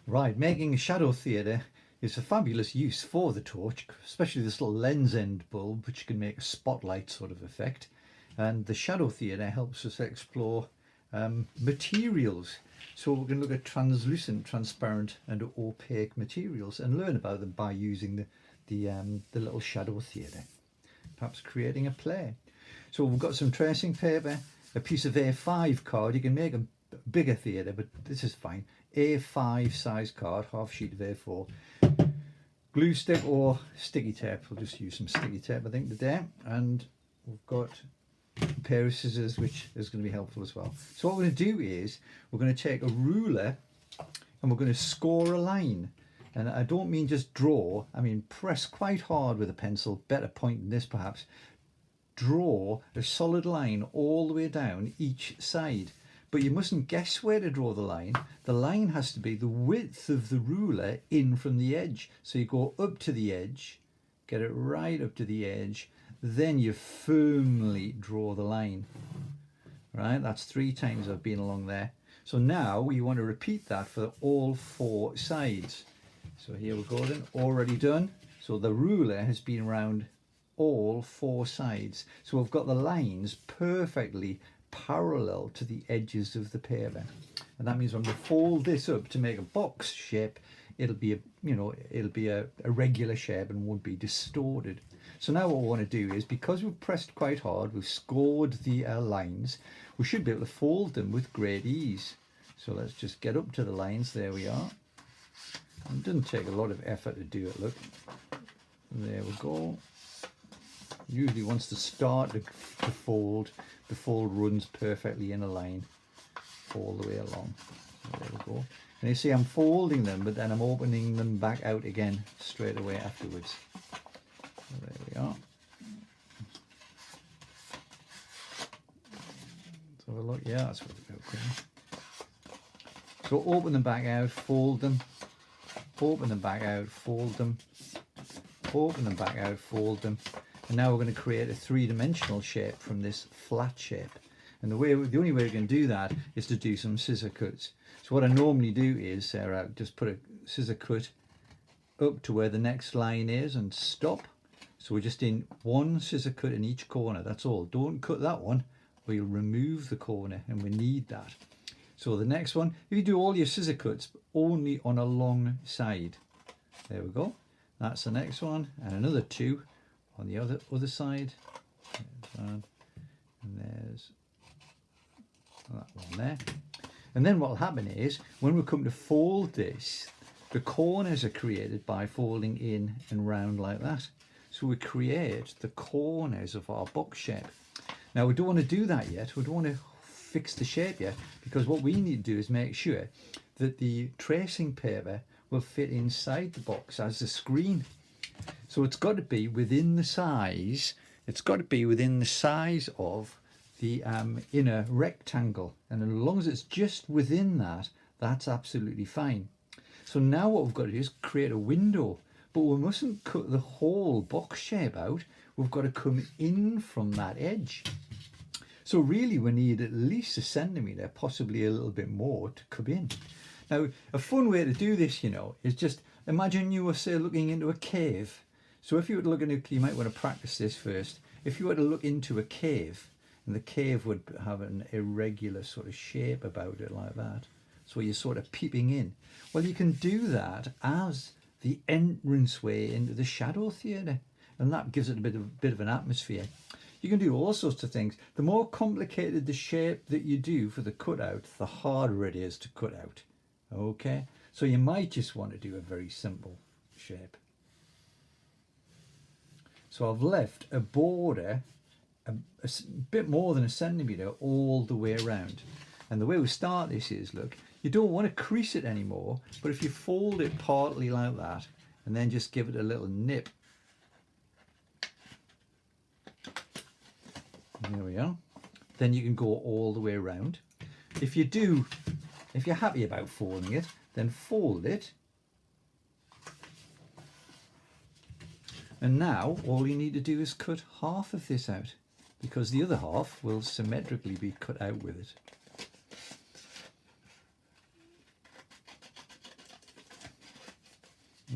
Right, making a shadow theatre is a fabulous use for the torch, especially this little lens end bulb, which can make a spotlight sort of effect. And the shadow theatre helps us explore materials. So we're going to look at translucent, transparent, and opaque materials and learn about them by using the little shadow theatre. Perhaps creating a play. So we've got some tracing paper, a piece of A5 card. You can make a bigger theatre, but this is fine. A5 size card, half sheet of A4. Glue stick or sticky tape. We'll just use some sticky tape, I think, today. And we've got a pair of scissors, which is going to be helpful as well. So what we're going to do is we're going to take a ruler and we're going to score a line. And I don't mean just draw, I mean press quite hard with a pencil, better point than this perhaps. Draw a solid line all the way down each side. But you mustn't guess where to draw the line. The line has to be the width of the ruler in from the edge. So you go up to the edge, get it right up to the edge, then you firmly draw the line. Right, that's 3 times I've been along there. So now you want to repeat that for all 4 sides. So here we go then, already done. So the ruler has been around all 4 sides. So we've got the lines perfectly parallel to the edges of the paper. And that means when we fold this up to make a box shape, it'll be a regular shape and won't be distorted. So now what we want to do is, because we've pressed quite hard, we've scored the lines, we should be able to fold them with great ease. So let's just get up to the lines. There we are. It doesn't take a lot of effort to do it, look. There we go. Usually once to start to fold, the fold runs perfectly in a line all the way along. So there we go. And you see I'm folding them, but then I'm opening them back out again straight away afterwards. So there we are. So look, yeah, that's what it's about. So open them back out, fold them, open them back out, fold them, open them back out, fold them. And now we're going to create a 3-dimensional shape from this flat shape. And the only way we can do that is to do some scissor cuts. So what I normally do is, Sarah, just put a scissor cut up to where the next line is and stop. So we're just in 1 scissor cut in each corner, that's all. Don't cut that one, or you'll remove the corner, and we need that. So the next one, if you do all your scissor cuts only on a long side. There we go. That's the next one, and another 2 on the other side. There's one, and there's that one there. And then what will happen is, when we come to fold this, the corners are created by folding in and round like that. So we create the corners of our box shape. Now we don't want to do that yet. We don't want to fix the shape yet, because what we need to do is make sure that the tracing paper will fit inside the box as the screen. So it's got to be within the size, of the inner rectangle. And as long as it's just within that, that's absolutely fine. So now what we've got to do is create a window, but we mustn't cut the whole box shape out. We've got to come in from that edge. So really we need at least 1 centimetre, possibly a little bit more, to come in. Now, a fun way to do this, is just imagine you were, say, looking into a cave. So if you were to look into, you might want to practice this first. If you were to look into a cave, and the cave would have an irregular sort of shape about it like that, so you're sort of peeping in. Well, you can do that as the entranceway into the shadow theatre, and that gives it a bit of an atmosphere. You can do all sorts of things. The more complicated the shape that you do for the cutout, the harder it is to cut out. Okay, so you might just want to do a very simple shape. So I've left a border a bit more than 1 centimetre all the way around. And the way we start this is, look, you don't want to crease it anymore, but if you fold it partly like that and then just give it a little nip. There we are. Then you can go all the way around. If you're happy about folding it, then fold it. And now all you need to do is cut half of this out, because the other half will symmetrically be cut out with it.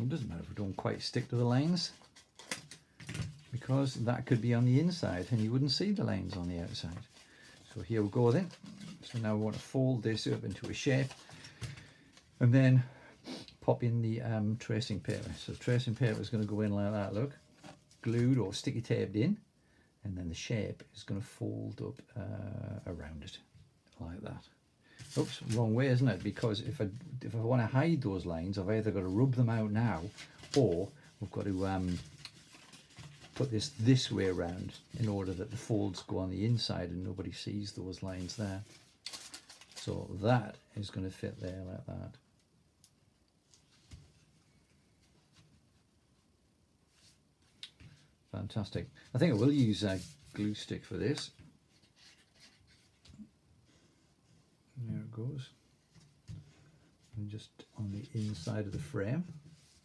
It doesn't matter if we don't quite stick to the lines, because that could be on the inside and you wouldn't see the lines on the outside. So here we go then. So now we want to fold this up into a shape and then pop in the tracing paper. So tracing paper is going to go in like that, look, glued or sticky taped in, and then the shape is going to fold up around it like that. Oops, wrong way, isn't it? Because if I want to hide those lines, I've either got to rub them out now, or we've got to put this way around in order that the folds go on the inside and nobody sees those lines there. So that is going to fit there like that. Fantastic. I think I will use a glue stick for this. There it goes. And just on the inside of the frame.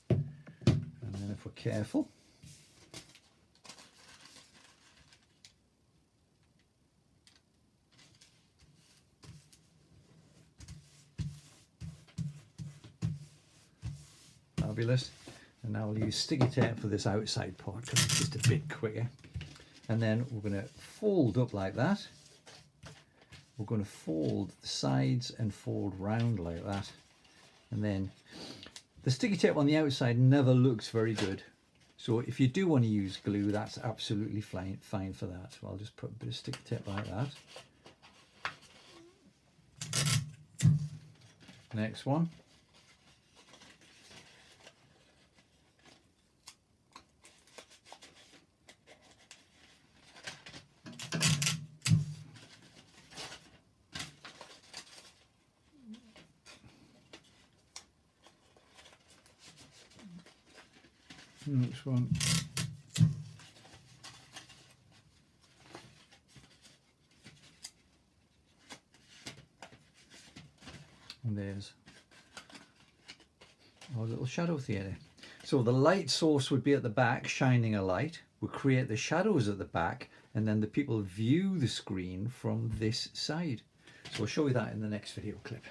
And then if we're careful, fabulous. And now we'll use sticky tape for this outside part because it's just a bit quicker. And then we're going to fold up like that. We're going to fold the sides and fold round like that. And then the sticky tape on the outside never looks very good. So if you do want to use glue, that's absolutely fine for that. So I'll just put a bit of sticky tape like that. Next one. Next one. And there's our little shadow theatre. So the light source would be at the back, shining a light. We'll create the shadows at the back, and then the people view the screen from this side. So I'll show you that in the next video clip.